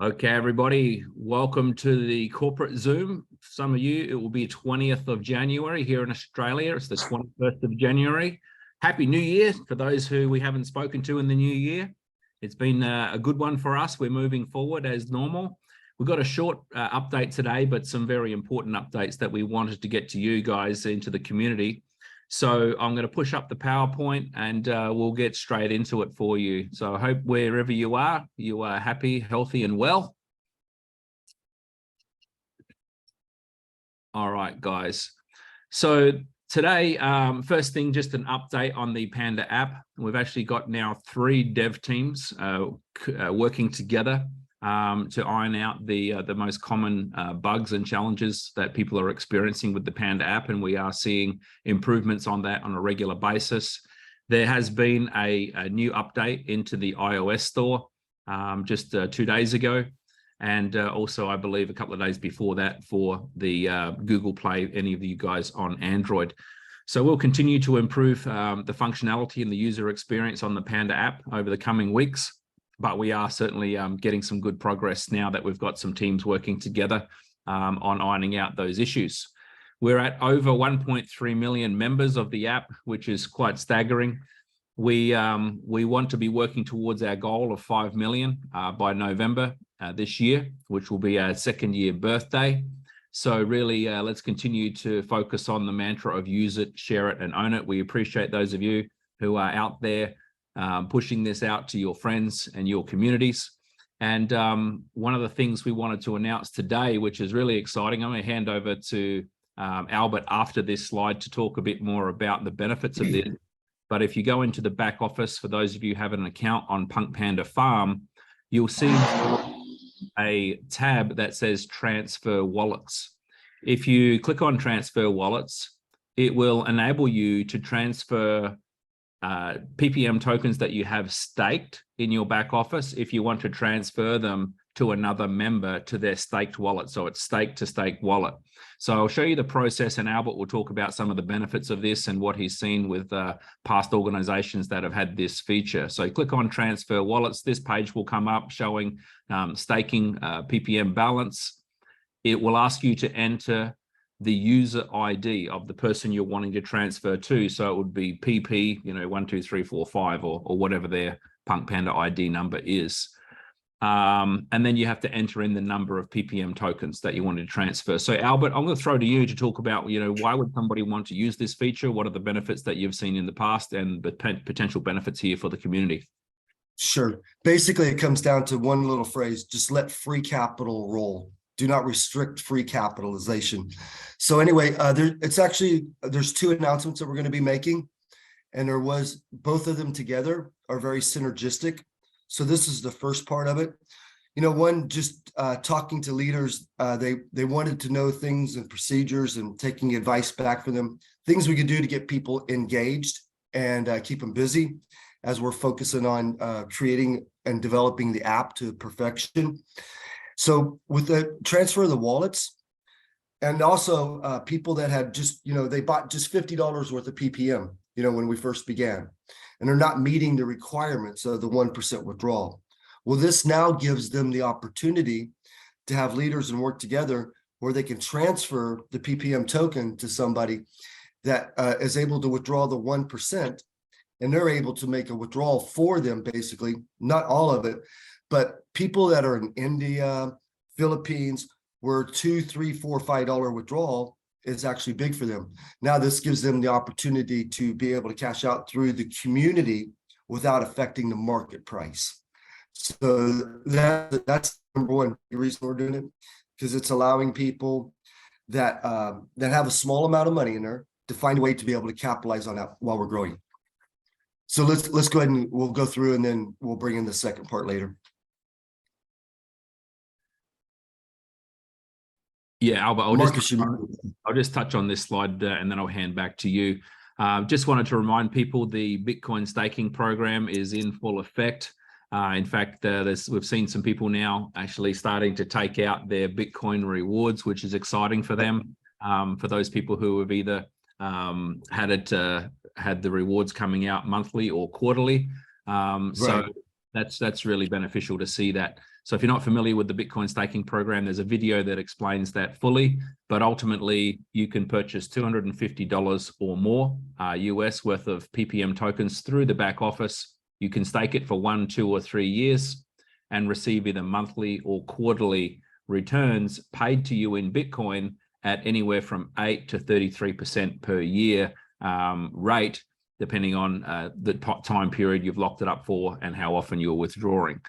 Okay, everybody, welcome to the corporate Zoom. For some of you, it will be 20th of January here in Australia. It's the 21st of January. Happy New Year for those who we haven't spoken to in the new year. It's been a good one for us. We're moving forward as normal. We've got a short update today, but some very important updates that we wanted to get to you guys into the community. So I'm going to push up the PowerPoint and we'll get straight into it for you. So I hope wherever you are happy, healthy, and well. All right, guys. So today, first thing, just an update on the Panda app. We've actually got now 3 dev teams working together to iron out the most common bugs and challenges that people are experiencing with the Panda app, and we are seeing improvements on that on a regular basis. There has been a new update into the iOS store just 2 days ago, and also I believe a couple of days before that for the Google Play, any of you guys on Android. So we'll continue to improve the functionality and the user experience on the Panda app over the coming weeks. But we are certainly getting some good progress now that we've got some teams working together on ironing out those issues. We're at over 1.3 million members of the app, which is quite staggering. We want to be working towards our goal of 5 million by November this year, which will be our 2nd year birthday. So really, let's continue to focus on the mantra of use it, share it, and own it. We appreciate those of you who are out there pushing this out to your friends and your communities. And one of the things we wanted to announce today, which is really exciting, I'm going to hand over to Albert after this slide to talk a bit more about the benefits of this. But if you go into the back office, for those of you who have an account on PunkPanda you'll see a tab that says transfer wallets. If you click on transfer wallets, it will enable you to transfer PPM tokens that you have staked in your back office if you want to transfer them to another member to their staked wallet. So it's stake to stake wallet. So I'll show you the process, and Albert will talk about some of the benefits of this and what he's seen with past organizations that have had this feature. So click on transfer wallets. This page will come up showing staking PPM balance. It will ask you to enter the user ID of the person you're wanting to transfer to. So it would be PP, 1, 2, 3, 4, 5, or whatever their PunkPanda ID number is. And then you have to enter in the number of PPM tokens that you want to transfer. So Albert, I'm going to throw to you to talk about, why would somebody want to use this feature? What are the benefits that you've seen in the past and the potential benefits here for the community? Sure. Basically, it comes down to one little phrase: just let free capital roll. Do not restrict free capitalization. So anyway, there's 2 announcements that we're going to be making, and both of them together are very synergistic. So this is the first part of it. One, just talking to leaders, they wanted to know things and procedures and taking advice back from them, things we could do to get people engaged and keep them busy as we're focusing on creating and developing the app to perfection. So with the transfer of the wallets, and also people that had just, they bought just $50 worth of PPM, when we first began, and they're not meeting the requirements of the 1% withdrawal. Well, this now gives them the opportunity to have leaders and work together where they can transfer the PPM token to somebody that is able to withdraw the 1%, and they're able to make a withdrawal for them, basically, not all of it. But people that are in India, Philippines, where $2, $3, $4, $5 withdrawal is actually big for them. Now this gives them the opportunity to be able to cash out through the community without affecting the market price. So that's number one reason we're doing it, because it's allowing people that have a small amount of money in there to find a way to be able to capitalize on that while we're growing. So let's go ahead and we'll go through, and then we'll bring in the second part later. Yeah, Albert, I'll just touch on this slide and then I'll hand back to you. Just wanted to remind people the Bitcoin staking program is in full effect. In fact, we've seen some people now actually starting to take out their Bitcoin rewards, which is exciting for them. For those people who have either had the rewards coming out monthly or quarterly. So That's really beneficial to see that. So if you're not familiar with the Bitcoin staking program, there's a video that explains that fully, but ultimately you can purchase $250 or more US worth of PPM tokens through the back office. You can stake it for 1, 2, or 3 years and receive either monthly or quarterly returns paid to you in Bitcoin at anywhere from 8 to 33% per year rate, depending on the time period you've locked it up for and how often you're withdrawing.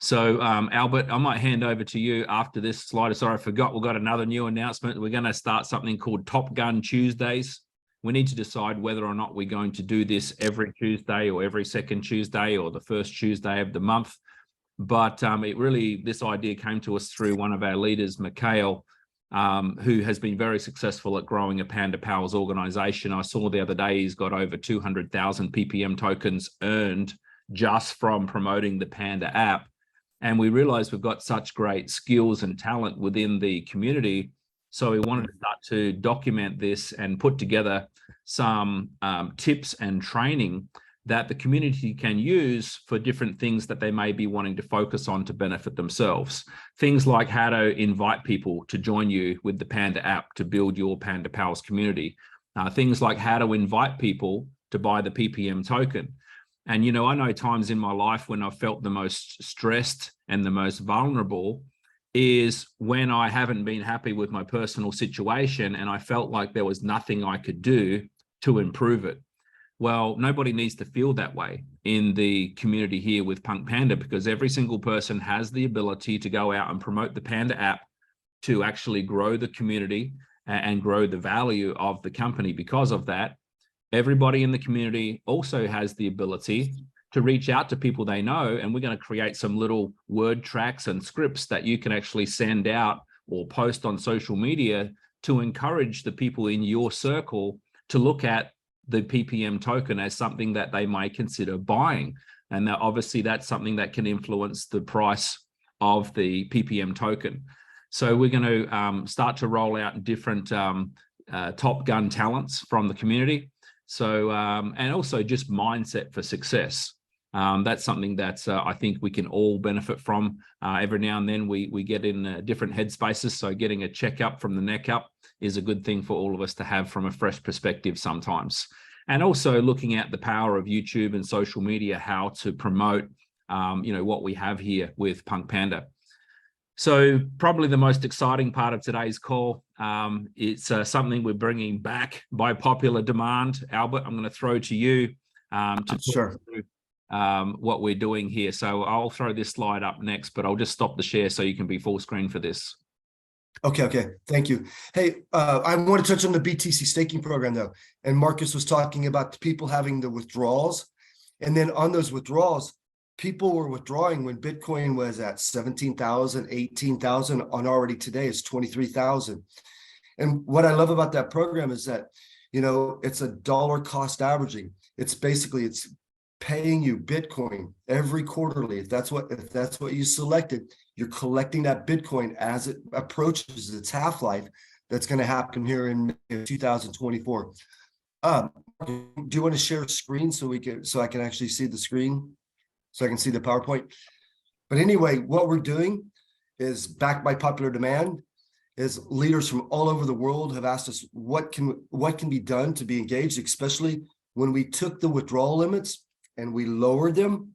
So Albert, I might hand over to you after this slide. Sorry, I forgot we've got another new announcement. We're going to start something called Top Gun Tuesdays. We need to decide whether or not we're going to do this every Tuesday or every second Tuesday or the first Tuesday of the month. But this idea came to us through one of our leaders, Mikhail, who has been very successful at growing a Panda Powers organization. I saw the other day he's got over 200,000 PPM tokens earned just from promoting the Panda app. And we realized we've got such great skills and talent within the community. So we wanted to start to document this and put together some tips and training that the community can use for different things that they may be wanting to focus on to benefit themselves. Things like how to invite people to join you with the Panda app to build your Panda Powers community. Things like how to invite people to buy the PPM token. And, you know, I know times in my life when I've felt the most stressed and the most vulnerable is when I haven't been happy with my personal situation and I felt like there was nothing I could do to improve it. Well, nobody needs to feel that way in the community here with PunkPanda, because every single person has the ability to go out and promote the Panda app to actually grow the community and grow the value of the company. Because of that, everybody in the community also has the ability to reach out to people they know, and we're going to create some little word tracks and scripts that you can actually send out or post on social media to encourage the people in your circle to look at the PPM token as something that they may consider buying. And that obviously that's something that can influence the price of the PPM token. So we're going to start to roll out different Top Gun talents from the community. So, and also just mindset for success. That's something that I think we can all benefit from. Every now and then we get in different headspaces. So getting a checkup from the neck up is a good thing for all of us to have from a fresh perspective sometimes. And also looking at the power of YouTube and social media, how to promote, you know, what we have here with PunkPanda. So probably the most exciting part of today's call, it's something we're bringing back by popular demand. Albert, I'm going to throw to you to Sure. through, what we're doing here. So I'll throw this slide up next, but I'll just stop the share so you can be full screen for this. Okay. Thank you. Hey, I want to touch on the BTC staking program though. And Marcus was talking about the people having the withdrawals. And then on those withdrawals, people were withdrawing when Bitcoin was at 17,000, 18,000, on already today it's 23,000. And what I love about that program is that, you know, it's a dollar cost averaging. It's basically, it's paying you Bitcoin every quarterly. If that's what you selected, you're collecting that Bitcoin as it approaches its half-life. That's going to happen here in 2024. Do you want to share a screen so I can actually see the screen, so I can see the PowerPoint? But anyway, what we're doing is, backed by popular demand, is leaders from all over the world have asked us what can be done to be engaged, especially when we took the withdrawal limits and we lowered them.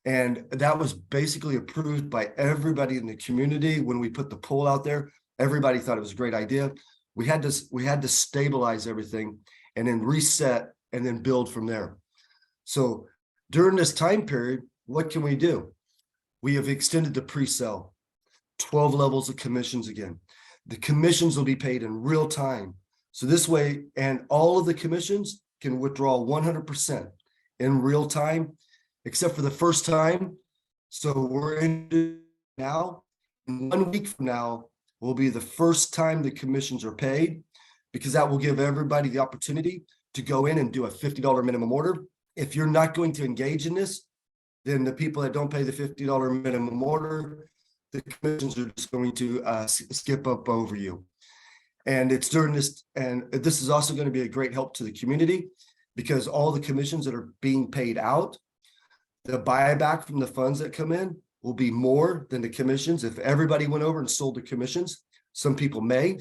And that was basically approved by everybody in the community. When we put the poll out there, everybody thought it was a great idea. We had to stabilize everything and then reset and then build from there. So during this time period, what can we do? We have extended the pre-sale, 12 levels of commissions again. The commissions will be paid in real time. So this way, and all of the commissions can withdraw 100% in real time, except for the first time. So we're in now, in 1 week from now, will be the first time the commissions are paid, because that will give everybody the opportunity to go in and do a $50 minimum order. If you're not going to engage in this, then the people that don't pay the $50 minimum order, the commissions are just going to skip up over you. And it's during this, and this is also going to be a great help to the community, because all the commissions that are being paid out, The buyback from the funds that come in will be more than the commissions. If everybody went over and sold the commissions, some people may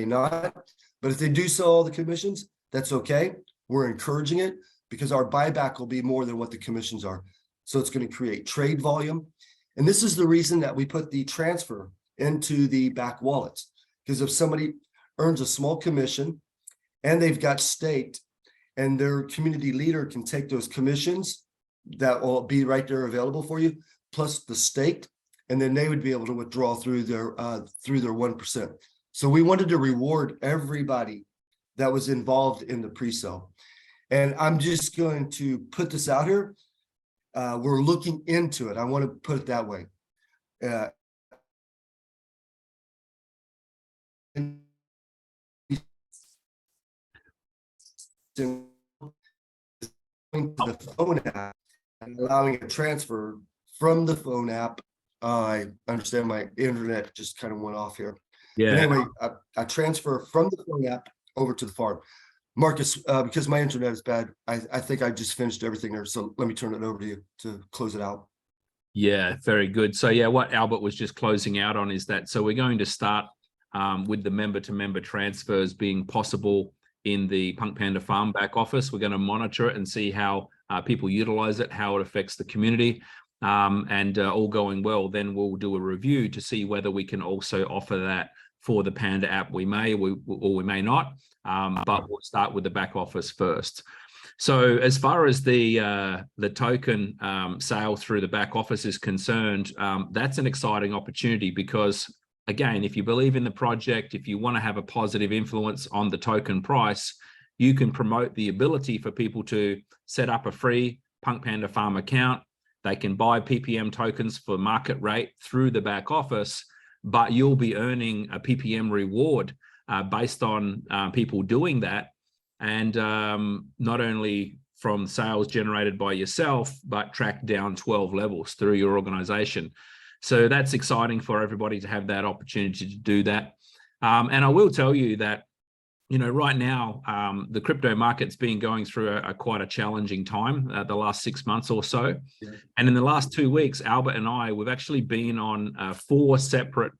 not, but if they do sell all the commissions, that's okay. We're encouraging it because our buyback will be more than what the commissions are. So it's going to create trade volume. And this is the reason that we put the transfer into the back wallets. Because if somebody earns a small commission and they've got staked, and their community leader can take those commissions that will be right there available for you, plus the staked, and then they would be able to withdraw through their 1%. So we wanted to reward everybody that was involved in the pre-sale. And I'm just going to put this out here. We're looking into it. I want to put it that way. The phone app and allowing a transfer from the phone app. I understand my internet just kind of went off here. Yeah. But anyway, I transfer from the phone app over to the farm. Marcus, because my internet is bad, I think I just finished everything there. So let me turn it over to you to close it out. Yeah, very good. So yeah, what Albert was just closing out on is that, so we're going to start with the member-to-member transfers being possible in the PunkPanda Farm back office. We're going to monitor it and see how people utilize it, how it affects the community, and all going well, then we'll do a review to see whether we can also offer that for the Panda app. We may, or we may not, but we'll start with the back office first. So as far as the token sale through the back office is concerned, that's an exciting opportunity because, again, if you believe in the project, if you want to have a positive influence on the token price, you can promote the ability for people to set up a free PunkPanda Farm account. They can buy PPM tokens for market rate through the back office, but you'll be earning a PPM reward based on people doing that. And not only from sales generated by yourself, but tracked down 12 levels through your organization. So that's exciting for everybody to have that opportunity to do that. And I will tell you that, you know, right now, the crypto market's been going through quite a challenging time, the last 6 months or so. Yeah. And in the last 2 weeks, Albert and I, we've actually been on 4 separate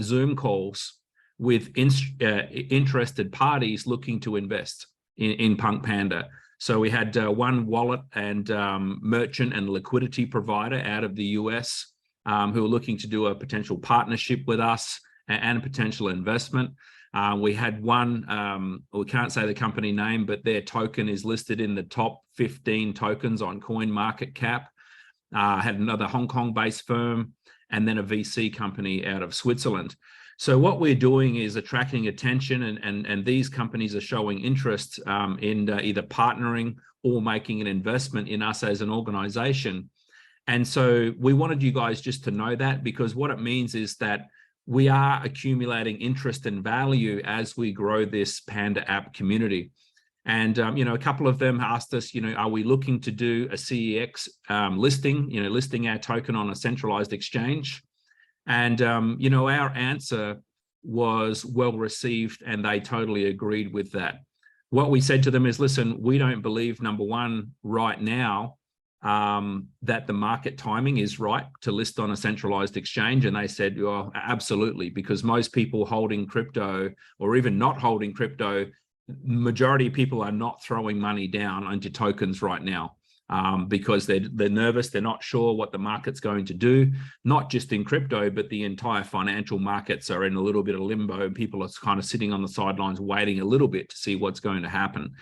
Zoom calls with interested parties looking to invest in PunkPanda. So we had one wallet and merchant and liquidity provider out of the US who are looking to do a potential partnership with us and a potential investment. We had one, we can't say the company name, but their token is listed in the top 15 tokens on CoinMarketCap. Had another Hong Kong-based firm, and then a VC company out of Switzerland. So what we're doing is attracting attention, and these companies are showing interest in either partnering or making an investment in us as an organization. And so we wanted you guys just to know that, because what it means is that we are accumulating interest and value as we grow this Panda app community. And, you know, a couple of them asked us, you know, are we looking to do a CEX listing, you know, listing our token on a centralized exchange? And, you know, our answer was well received, and they totally agreed with that. What we said to them is, listen, we don't believe, number one, right now, that the market timing is right to list on a centralized exchange. And they said, well, absolutely, because most people holding crypto, or even not holding crypto, majority of people are not throwing money down into tokens right now. Because they're nervous, they're not sure what the market's going to do, not just in crypto, but the entire financial markets are in a little bit of limbo, and people are kind of sitting on the sidelines waiting a little bit to see what's going to happen.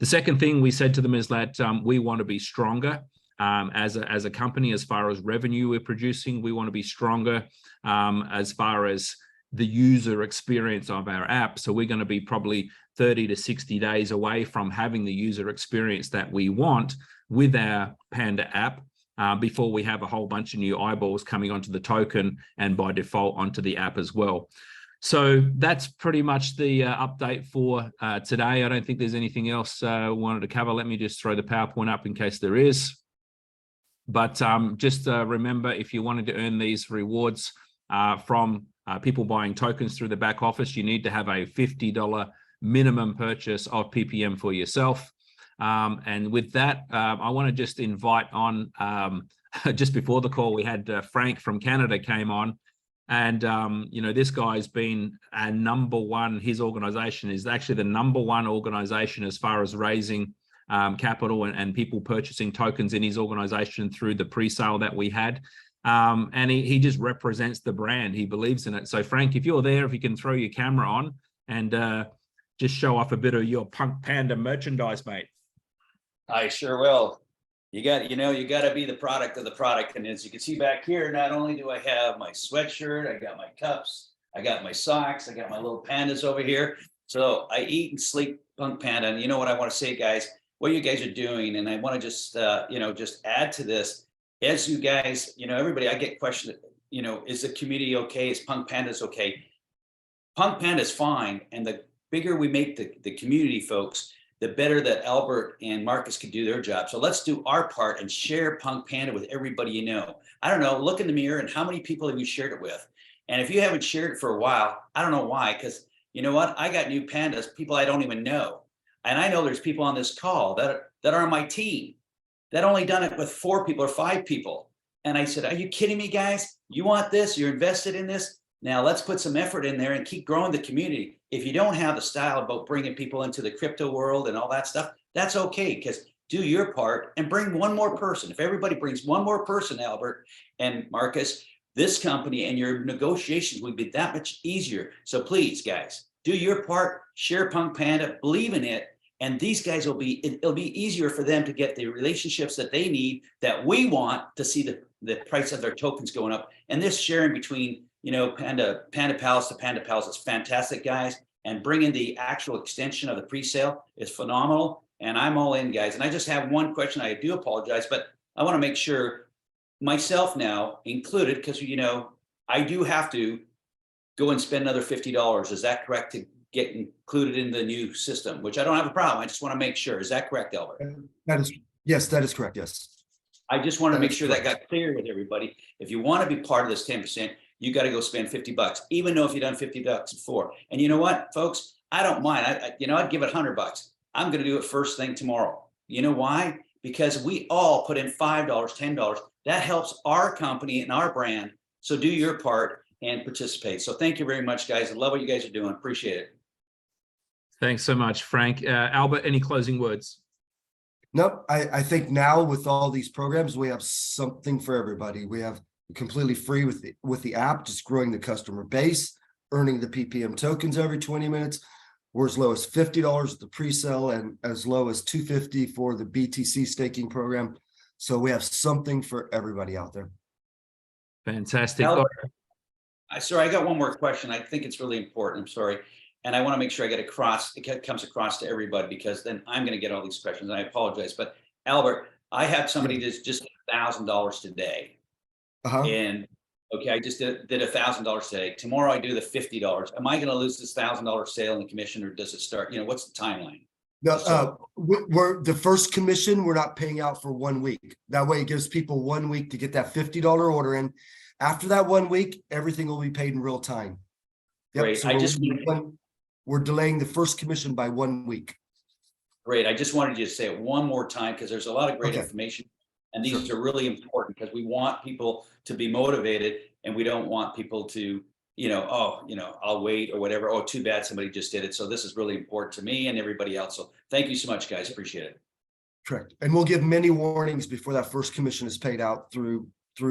The second thing we said to them is that we want to be stronger as a company. As far as revenue we're producing, we want to be stronger as far as the user experience of our app. So we're going to be probably 30 to 60 days away from having the user experience that we want with our Panda app before we have a whole bunch of new eyeballs coming onto the token and by default onto the app as well. So that's pretty much the update for today. I don't think there's anything else I wanted to cover. Let me just throw the PowerPoint up in case there is. But just remember, if you wanted to earn these rewards from people buying tokens through the back office, you need to have a $50 minimum purchase of PPM for yourself. And with that, I want to just invite on, just before the call, we had Frank from Canada came on. And, you know, this guy's been a #1. His organization is actually the #1 organization as far as raising capital and people purchasing tokens in his organization through the pre-sale that we had. And he just represents the brand. He believes in it. So Frank, if you're there, if you can throw your camera on and just show off a bit of your PunkPanda merchandise, mate. I sure will. You got to be the product of the product. And as you can see back here, not only do I have my sweatshirt, I got my cups, I got my socks, I got my little pandas over here. So I eat and sleep PunkPanda. And you know what I want to say, guys, what you guys are doing. And I want to just, just add to this. As you guys, everybody, I get questioned, is the community okay? Is PunkPandas okay? PunkPanda is fine. And the bigger we make the community, folks, the better that Albert and Marcus can do their job. So let's do our part and share PunkPanda with everybody you know. I don't know, look in the mirror and how many people have you shared it with? And if you haven't shared it for a while, I don't know why, because you know what? I got new pandas, people I don't even know. And I know there's people on this call that are on my team that only done it with 4 people or 5 people. And I said, are you kidding me, guys? You want this? You're invested in this? Now let's put some effort in there and keep growing the community. If you don't have the style about bringing people into the crypto world and all that stuff, that's okay, because do your part and bring one more person. If everybody brings one more person, Albert and Marcus, this company and your negotiations would be that much easier. So please, guys, do your part, share PunkPanda, believe in it. And these guys it'll be easier for them to get the relationships that they need, that we want to see the price of their tokens going up. And this sharing between Panda Palace to Panda Palace is fantastic, guys. And bringing the actual extension of the pre-sale is phenomenal. And I'm all in, guys. And I just have one question. I do apologize, but I want to make sure myself now included, because, I do have to go and spend another $50. Is that correct, to get included in the new system, which I don't have a problem. I just want to make sure. Is that correct, Albert? Yes, that is correct. Yes. I just want to make sure that got clear with everybody. If you want to be part of this 10%, you got to go spend $50, even though if you've done $50 before. And you know what, folks, I don't mind. I'd give it $100. I'm going to do it first thing tomorrow. You know why? Because we all put in $5, $10. That helps our company and our brand. So do your part and participate. So thank you very much, guys. I love what you guys are doing. Appreciate it. Thanks so much, Frank. Albert, any closing words? Nope. I think now with all these programs, we have something for everybody. We have completely free with the app, just growing the customer base, earning the PPM tokens every 20 minutes. We're as low as $50 at the pre-sale and as low as $250 for the BTC staking program. So we have something for everybody out there. Fantastic. Albert, sorry, I got one more question. I think it's really important. I'm sorry. And I want to make sure it comes across to everybody, because then I'm going to get all these questions, and I apologize. But Albert, I have somebody that's just $1,000 today. And okay, I just did $1,000 today. Tomorrow I do the $50. Am I going to lose this $1,000 sale in the commission, or does it start? What's the timeline? No, we're the first commission, we're not paying out for 1 week. That way it gives people 1 week to get that $50 order in. After that 1 week, everything will be paid in real time. Yep. Great. So we're delaying the first commission by 1 week. Great. I just wanted you to say it one more time, because there's a lot of great information. And these are really important, because we want people to be motivated, and we don't want people to, I'll wait or whatever. Oh, too bad somebody just did it. So this is really important to me and everybody else. So thank you so much, guys. Appreciate it. Correct. And we'll give many warnings before that first commission is paid out through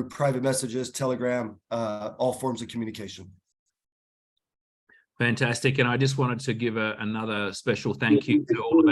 private messages, Telegram, all forms of communication. Fantastic. And I just wanted to give another special thank you to all of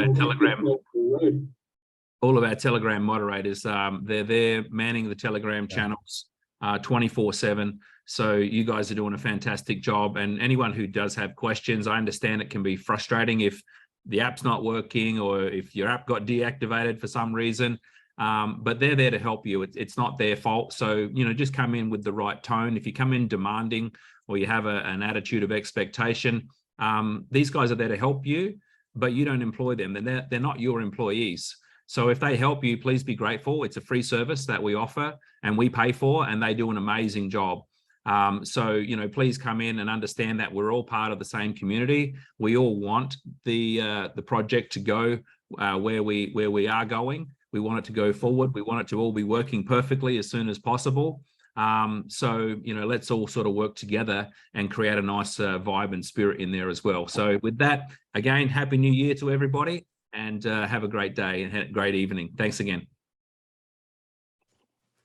our Telegram moderators. They're there manning the Telegram channels 24/7. So you guys are doing a fantastic job. And anyone who does have questions, I understand it can be frustrating if the app's not working, or if your app got deactivated for some reason. But they're there to help you. It's not their fault. So, just come in with the right tone. If you come in demanding, or you have an attitude of expectation, these guys are there to help you, but you don't employ them. They're not your employees. So if they help you, please be grateful. It's a free service that we offer and we pay for, and they do an amazing job. So, please come in and understand that we're all part of the same community. We all want the project to go where we are going. We want it to go forward. We want it to all be working perfectly as soon as possible. So, you know, let's all sort of work together and create a nice vibe and spirit in there as well. So with that, again, Happy New Year to everybody, and have a great day and a great evening. Thanks again.